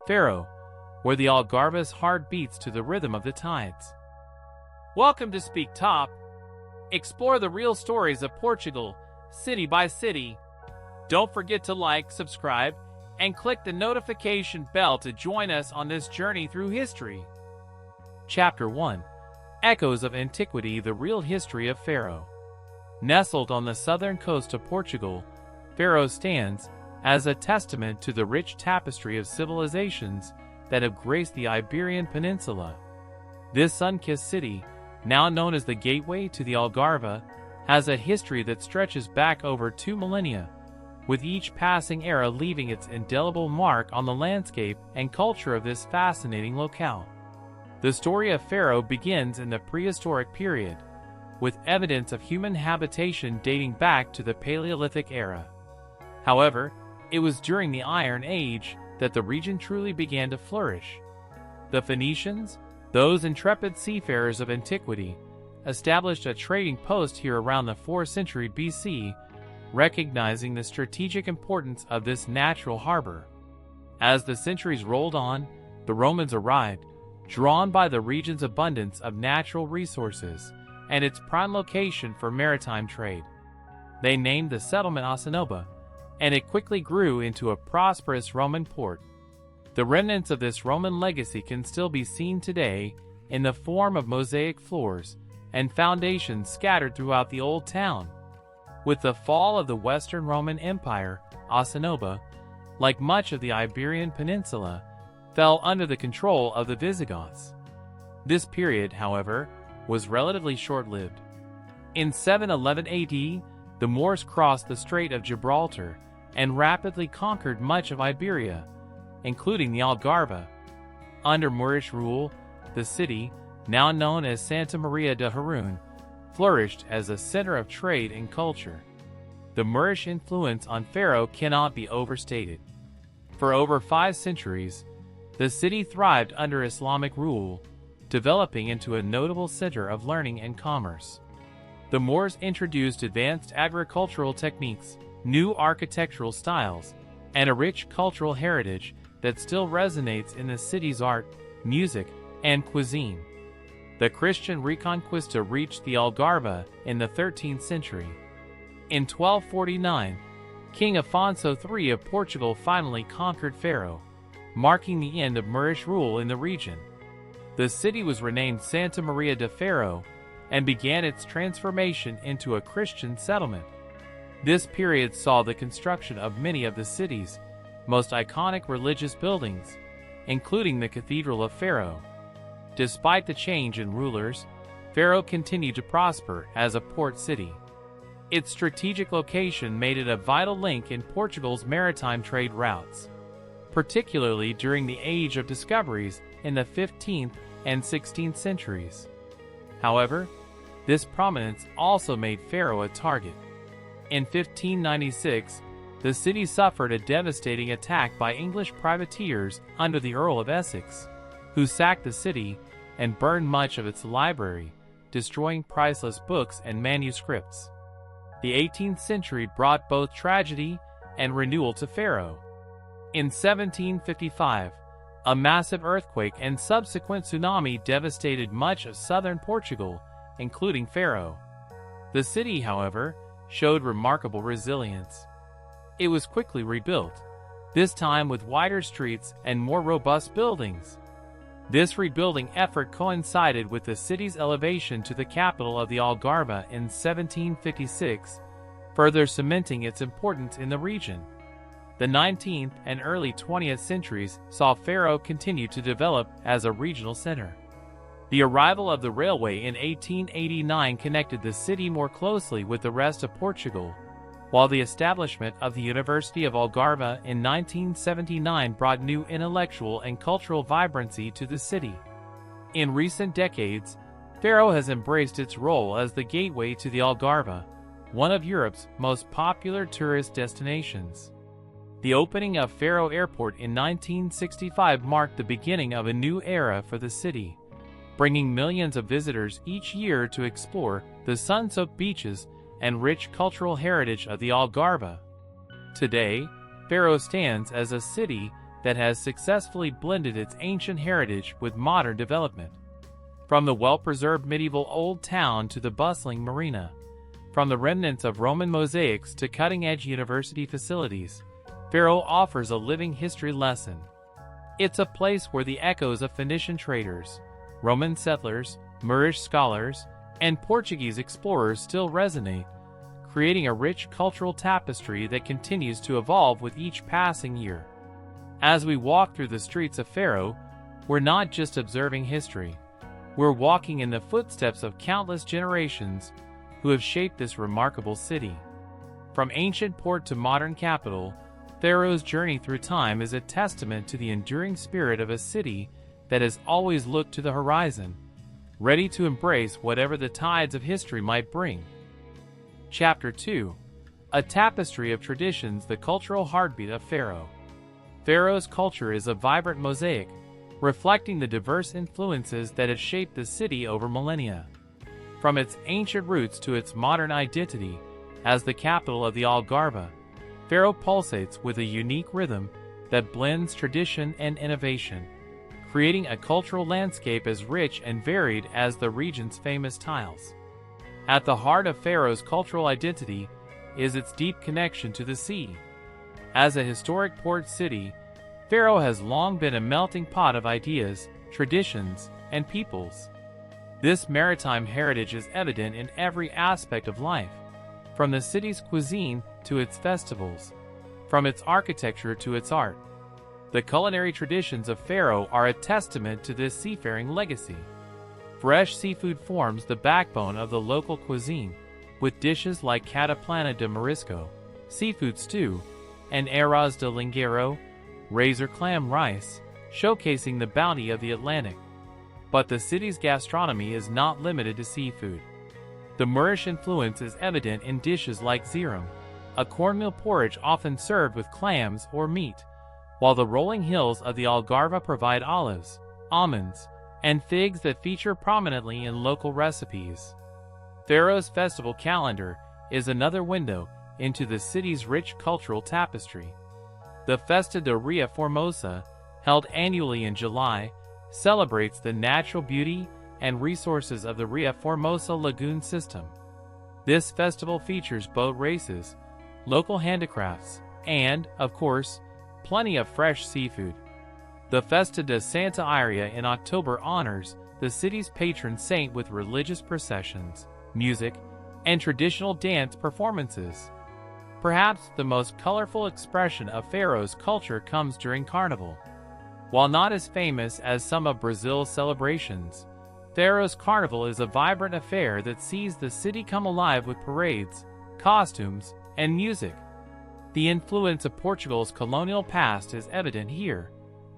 Faro, where the Algarve's heart beats to the rhythm of the tides. Welcome to SpeakTop. Explore the real stories of Portugal, city by city. Don't forget to like, subscribe, and click the notification bell to join us on this journey through history. Chapter 1. Echoes of Antiquity: The Real History of Faro. Nestled on the southern coast of Portugal, Faro stands as a testament to the rich tapestry of civilizations that have graced the Iberian Peninsula. This sun-kissed city, now known as the Gateway to the Algarve, has a history that stretches back over 2 millennia, with each passing era leaving its indelible mark on the landscape and culture of this fascinating locale. The story of Faro begins in the prehistoric period, with evidence of human habitation dating back to the Paleolithic era. However, it was during the Iron Age that the region truly began to flourish. The Phoenicians, those intrepid seafarers of antiquity, established a trading post here around the 4th century BC, recognizing the strategic importance of this natural harbor. As the centuries rolled on, the Romans arrived, drawn by the region's abundance of natural resources and its prime location for maritime trade. They named the settlement Osinoba, and it quickly grew into a prosperous Roman port. The remnants of this Roman legacy can still be seen today in the form of mosaic floors and foundations scattered throughout the old town. With the fall of the Western Roman Empire, Osinoba, like much of the Iberian Peninsula, fell under the control of the Visigoths. This period, however, was relatively short-lived. In 711 AD, the Moors crossed the Strait of Gibraltar and rapidly conquered much of Iberia, including the Algarve. Under Moorish rule, the city, now known as Santa Maria de Harun, flourished as a center of trade and culture. The Moorish influence on Faro cannot be overstated. For over 5 centuries, the city thrived under Islamic rule, developing into a notable center of learning and commerce. The Moors introduced advanced agricultural techniques, new architectural styles, and a rich cultural heritage that still resonates in the city's art, music, and cuisine. The Christian Reconquista reached the Algarve in the 13th century. In 1249, King Afonso III of Portugal finally conquered Faro, marking the end of Moorish rule in the region. The city was renamed Santa Maria de Faro and began its transformation into a Christian settlement. This period saw the construction of many of the city's most iconic religious buildings, including the Cathedral of Faro. Despite the change in rulers, Faro continued to prosper as a port city. Its strategic location made it a vital link in Portugal's maritime trade routes, particularly during the Age of Discoveries in the 15th and 16th centuries. However, this prominence also made Faro a target. In 1596, the city suffered a devastating attack by English privateers under the Earl of Essex, who sacked the city and burned much of its library, destroying priceless books and manuscripts. The 18th century brought both tragedy and renewal to Faro. In 1755, a massive earthquake and subsequent tsunami devastated much of southern Portugal, including Faro. The city, however, showed remarkable resilience. It was quickly rebuilt, this time with wider streets and more robust buildings. This rebuilding effort coincided with the city's elevation to the capital of the Algarve in 1756, further cementing its importance in the region. The 19th and early 20th centuries saw Faro continue to develop as a regional center. The arrival of the railway in 1889 connected the city more closely with the rest of Portugal, while the establishment of the University of Algarve in 1979 brought new intellectual and cultural vibrancy to the city. In recent decades, Faro has embraced its role as the gateway to the Algarve, one of Europe's most popular tourist destinations. The opening of Faro Airport in 1965 marked the beginning of a new era for the city, bringing millions of visitors each year to explore the sun-soaked beaches and rich cultural heritage of the Algarve. Today, Faro stands as a city that has successfully blended its ancient heritage with modern development. From the well-preserved medieval old town to the bustling marina, from the remnants of Roman mosaics to cutting-edge university facilities, Faro offers a living history lesson. It's a place where the echoes of Phoenician traders, Roman settlers, Moorish scholars, and Portuguese explorers still resonate, creating a rich cultural tapestry that continues to evolve with each passing year. As we walk through the streets of Faro, we're not just observing history. We're walking in the footsteps of countless generations who have shaped this remarkable city. From ancient port to modern capital, Faro's journey through time is a testament to the enduring spirit of a city that has always looked to the horizon, ready to embrace whatever the tides of history might bring. Chapter 2: A Tapestry of Traditions, the Cultural Heartbeat of Faro. Faro's culture is a vibrant mosaic, reflecting the diverse influences that have shaped the city over millennia. From its ancient roots to its modern identity as the capital of the Algarve, Faro pulsates with a unique rhythm that blends tradition and innovation, creating a cultural landscape as rich and varied as the region's famous tiles. At the heart of Faro's cultural identity is its deep connection to the sea. As a historic port city, Faro has long been a melting pot of ideas, traditions, and peoples. This maritime heritage is evident in every aspect of life, from the city's cuisine to its festivals, from its architecture to its art. The culinary traditions of Faro are a testament to this seafaring legacy. Fresh seafood forms the backbone of the local cuisine, with dishes like cataplana de marisco, seafood stew, and arroz de lingueiro, razor clam rice, showcasing the bounty of the Atlantic. But the city's gastronomy is not limited to seafood. The Moorish influence is evident in dishes like zirum, a cornmeal porridge often served with clams or meat, while the rolling hills of the Algarve provide olives, almonds, and figs that feature prominently in local recipes. Faro's festival calendar is another window into the city's rich cultural tapestry. The Festa da Ria Formosa, held annually in July, celebrates the natural beauty and resources of the Ria Formosa lagoon system. This festival features boat races, local handicrafts, and, of course, plenty of fresh seafood. The Festa de Santa Iria in October honors the city's patron saint with religious processions, music, and traditional dance performances. Perhaps the most colorful expression of Faro's culture comes during Carnival. While not as famous as some of Brazil's celebrations, Faro's Carnival is a vibrant affair that sees the city come alive with parades, costumes, and music. The influence of Portugal's colonial past is evident here,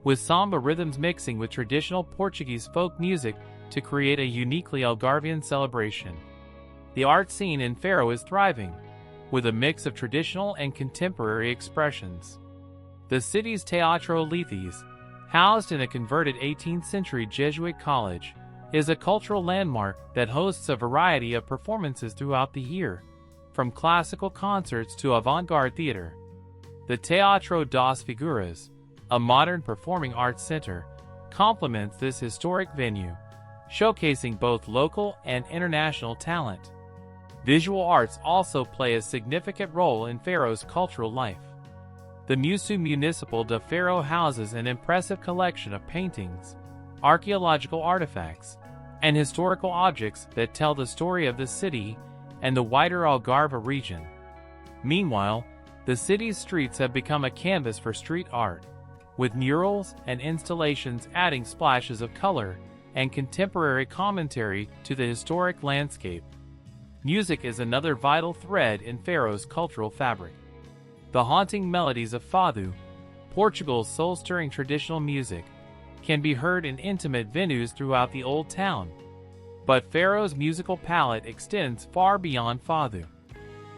with samba rhythms mixing with traditional Portuguese folk music to create a uniquely Algarvian celebration. The art scene in Faro is thriving, with a mix of traditional and contemporary expressions. The city's Teatro Leithis, housed in a converted 18th-century Jesuit college, is a cultural landmark that hosts a variety of performances throughout the year, from classical concerts to avant-garde theater. The Teatro das Figuras, a modern performing arts center, complements this historic venue, showcasing both local and international talent. Visual arts also play a significant role in Faro's cultural life. The Museu Municipal de Faro houses an impressive collection of paintings, archaeological artifacts, and historical objects that tell the story of the city and the wider Algarve region. Meanwhile, the city's streets have become a canvas for street art, with murals and installations adding splashes of color and contemporary commentary to the historic landscape. Music is another vital thread in Faro's cultural fabric. The haunting melodies of fado, Portugal's soul-stirring traditional music, can be heard in intimate venues throughout the old town. But Faro's musical palette extends far beyond fado.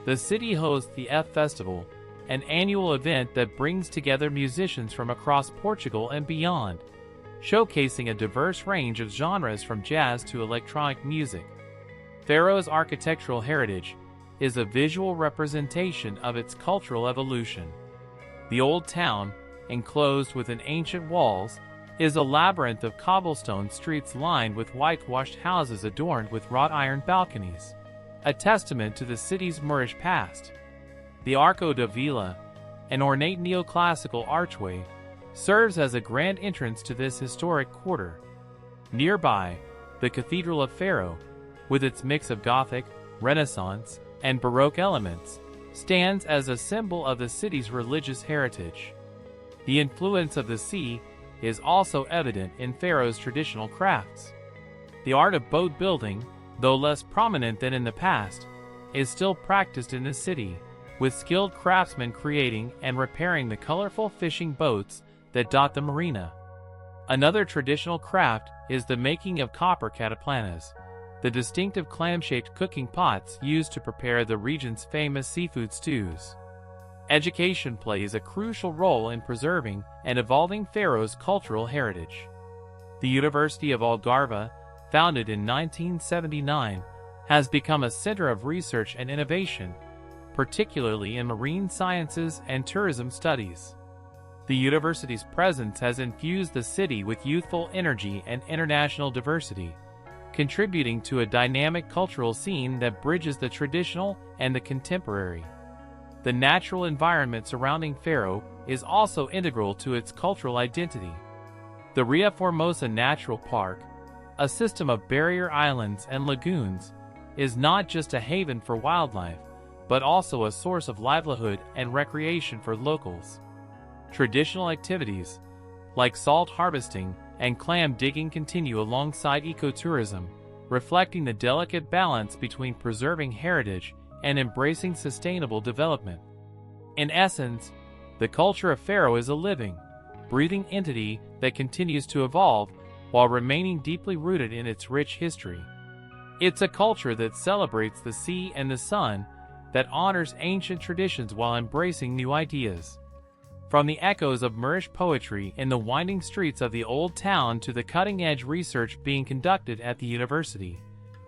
The city hosts the F Festival, an annual event that brings together musicians from across Portugal and beyond, showcasing a diverse range of genres from jazz to electronic music. Faro's architectural heritage is a visual representation of its cultural evolution. The old town, enclosed within ancient walls, is a labyrinth of cobblestone streets lined with whitewashed houses adorned with wrought iron balconies, a testament to the city's Moorish past. The Arco da Vila, an ornate neoclassical archway, serves as a grand entrance to this historic quarter. Nearby, the Cathedral of Faro, with its mix of Gothic, Renaissance, and Baroque elements, stands as a symbol of the city's religious heritage. The influence of the sea is also evident in Faro's traditional crafts. The art of boat building, though less prominent than in the past, is still practiced in the city, with skilled craftsmen creating and repairing the colorful fishing boats that dot the marina. Another traditional craft is the making of copper cataplanas, the distinctive clam-shaped cooking pots used to prepare the region's famous seafood stews. Education plays a crucial role in preserving and evolving Faro's cultural heritage. The University of Algarve, founded in 1979, has become a center of research and innovation, particularly in marine sciences and tourism studies. The university's presence has infused the city with youthful energy and international diversity, contributing to a dynamic cultural scene that bridges the traditional and the contemporary. The natural environment surrounding Faro is also integral to its cultural identity. The Ria Formosa Natural Park, a system of barrier islands and lagoons, is not just a haven for wildlife, but also a source of livelihood and recreation for locals. Traditional activities, like salt harvesting and clam digging, continue alongside ecotourism, reflecting the delicate balance between preserving heritage and embracing sustainable development. In essence, the culture of Faro is a living, breathing entity that continues to evolve while remaining deeply rooted in its rich history. It's a culture that celebrates the sea and the sun, that honors ancient traditions while embracing new ideas. From the echoes of Moorish poetry in the winding streets of the old town to the cutting-edge research being conducted at the university,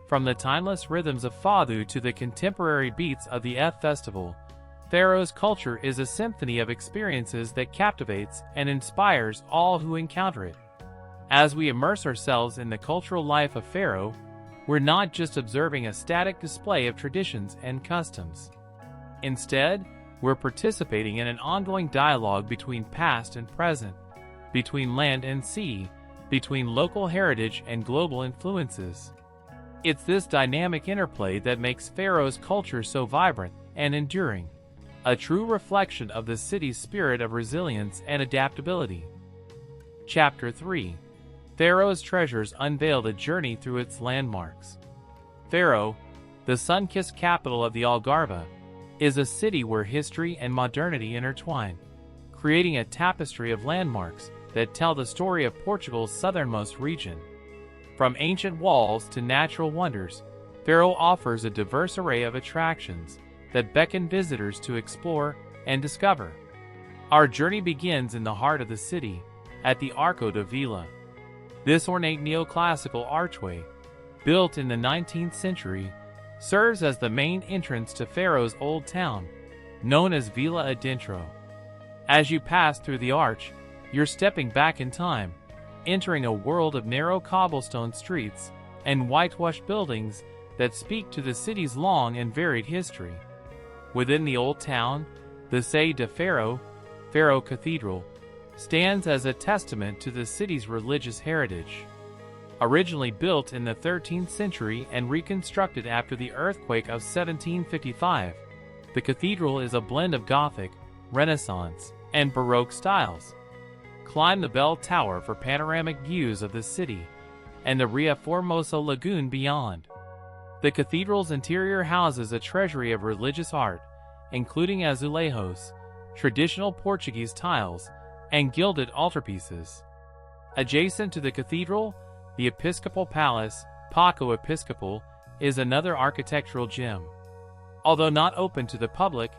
from the timeless rhythms of Fado to the contemporary beats of the F Festival, Faro's culture is a symphony of experiences that captivates and inspires all who encounter it. As we immerse ourselves in the cultural life of Faro, we're not just observing a static display of traditions and customs. Instead, we're participating in an ongoing dialogue between past and present, between land and sea, between local heritage and global influences. It's this dynamic interplay that makes Faro's culture so vibrant and enduring, a true reflection of the city's spirit of resilience and adaptability. Chapter 3: Faro's Treasures unveil the journey through its landmarks. Faro, the sun-kissed capital of the Algarve, is a city where history and modernity intertwine, creating a tapestry of landmarks that tell the story of Portugal's southernmost region. From ancient walls to natural wonders, Faro offers a diverse array of attractions that beckon visitors to explore and discover. Our journey begins in the heart of the city, at the Arco da Vila. This ornate neoclassical archway, built in the 19th century, serves as the main entrance to Faro's old town, known as Vila Adentro. As you pass through the arch, you're stepping back in time, entering a world of narrow cobblestone streets and whitewashed buildings that speak to the city's long and varied history. Within the old town, the Sé de Faro, Faro Cathedral, stands as a testament to the city's religious heritage. Originally built in the 13th century and reconstructed after the earthquake of 1755, the cathedral is a blend of Gothic, Renaissance, and Baroque styles. Climb the bell tower for panoramic views of the city and the Ria Formosa lagoon beyond. The cathedral's interior houses a treasury of religious art, including azulejos, traditional Portuguese tiles, and gilded altarpieces. Adjacent to the cathedral, the Episcopal Palace, Paco Episcopal, is another architectural gem. Although not open to the public,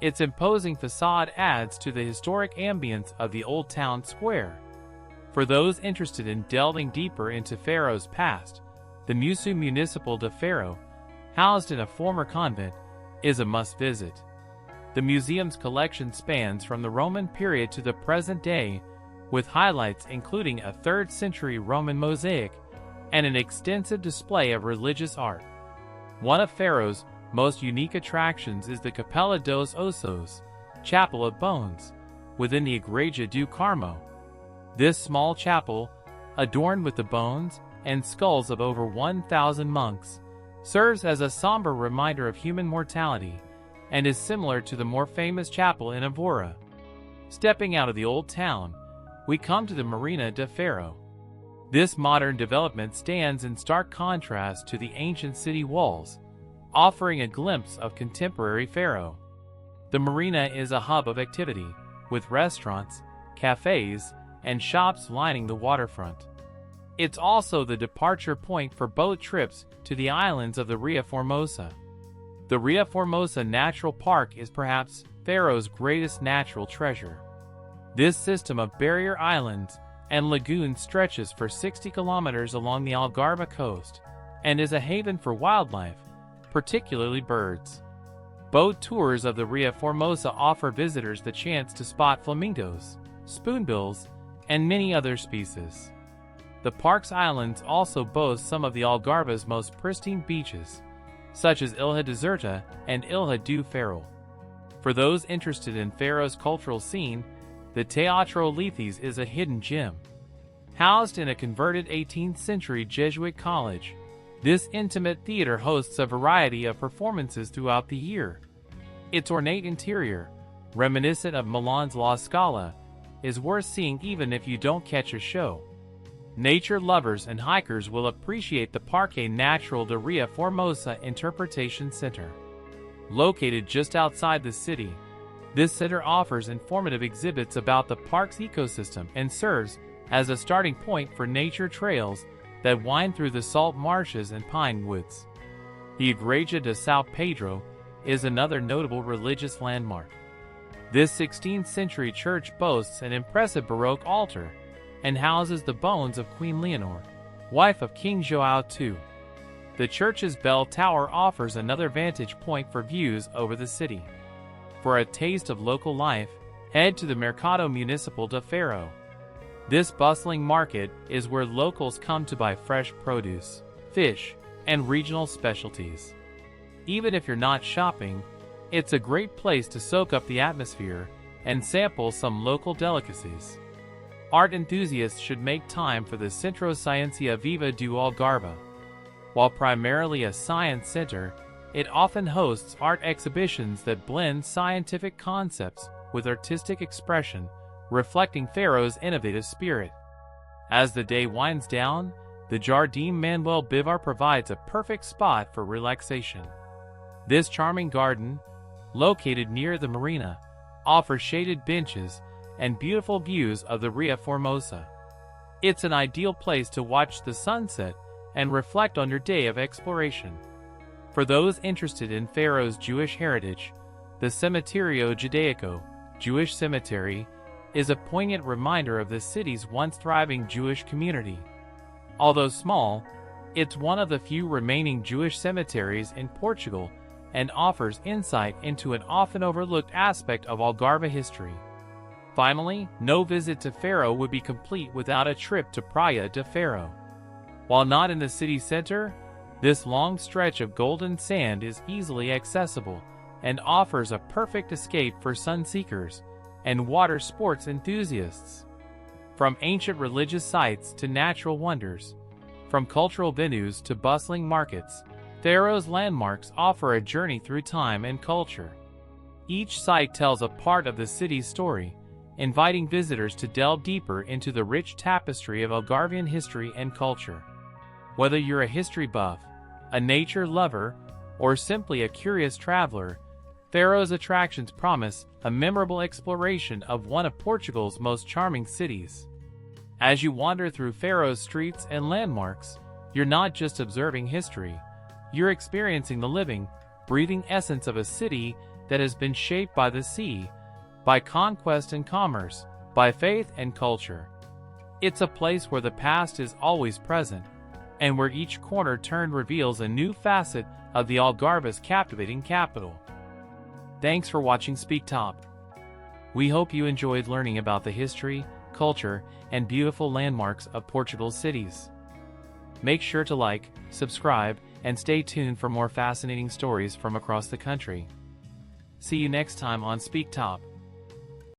its imposing facade adds to the historic ambience of the old town square. For those interested in delving deeper into Faro's past, the Museu Municipal de Faro, housed in a former convent, is a must-visit. The museum's collection spans from the Roman period to the present day, with highlights including a 3rd century Roman mosaic and an extensive display of religious art. One of Faro's most unique attractions is the Capella dos Ossos, Chapel of Bones, within the Igreja do Carmo. This small chapel, adorned with the bones and skulls of over 1,000 monks, serves as a somber reminder of human mortality and is similar to the more famous chapel in Évora. Stepping out of the old town, we come to the Marina de Faro. This modern development stands in stark contrast to the ancient city walls, offering a glimpse of contemporary Faro. The marina is a hub of activity, with restaurants, cafes, and shops lining the waterfront. It's also the departure point for boat trips to the islands of the Ria Formosa. The Ria Formosa Natural Park is perhaps Faro's greatest natural treasure. This system of barrier islands and lagoons stretches for 60 kilometers along the Algarve coast and is a haven for wildlife, particularly birds. Boat tours of the Ria Formosa offer visitors the chance to spot flamingos, spoonbills, and many other species. The park's islands also boast some of the Algarve's most pristine beaches, such as Ilha Deserta and Ilha do Faro. For those interested in Faro's cultural scene, the Teatro Leithis is a hidden gem. Housed in a converted 18th century Jesuit college, this intimate theater hosts a variety of performances throughout the year. Its ornate interior, reminiscent of Milan's La Scala, is worth seeing even if you don't catch a show. Nature lovers and hikers will appreciate the Parque Natural de Ria Formosa Interpretation Center. Located just outside the city, this center offers informative exhibits about the park's ecosystem and serves as a starting point for nature trails that wind through the salt marshes and pine woods. The Igreja de São Pedro is another notable religious landmark. This 16th century church boasts an impressive Baroque altar and houses the bones of Queen Leonor, wife of King João II. The church's bell tower offers another vantage point for views over the city. For a taste of local life, head to the Mercado Municipal de Faro. This bustling market is where locals come to buy fresh produce, fish, and regional specialties. Even if you're not shopping, it's a great place to soak up the atmosphere and sample some local delicacies. Art enthusiasts should make time for the Centro Ciência Viva do Algarve. While primarily a science center, it often hosts art exhibitions that blend scientific concepts with artistic expression, reflecting Faro's innovative spirit. As the day winds down, the Jardim Manuel Bivar provides a perfect spot for relaxation. This charming garden, located near the marina, offers shaded benches and beautiful views of the Ria Formosa. It's an ideal place to watch the sunset and reflect on your day of exploration. For those interested in Faro's Jewish heritage, the Cemiterio Judaico, Jewish cemetery, is a poignant reminder of the city's once thriving Jewish community. Although small, it's one of the few remaining Jewish cemeteries in Portugal and offers insight into an often overlooked aspect of Algarve history. Finally, no visit to Faro would be complete without a trip to Praia de Faro. While not in the city center, this long stretch of golden sand is easily accessible and offers a perfect escape for sun-seekers and water sports enthusiasts. From ancient religious sites to natural wonders, from cultural venues to bustling markets, Faro's landmarks offer a journey through time and culture. Each site tells a part of the city's story, inviting visitors to delve deeper into the rich tapestry of Algarvian history and culture. Whether you're a history buff, a nature lover, or simply a curious traveler, Faro's attractions promise a memorable exploration of one of Portugal's most charming cities. As you wander through Faro's streets and landmarks, you're not just observing history, you're experiencing the living, breathing essence of a city that has been shaped by the sea, by conquest and commerce, by faith and culture. It's a place where the past is always present, and where each corner turned reveals a new facet of the Algarve's captivating capital. Thanks for watching SpeakTop. We hope you enjoyed learning about the history, culture, and beautiful landmarks of Portugal's cities. Make sure to like, subscribe, and stay tuned for more fascinating stories from across the country. See you next time on SpeakTop.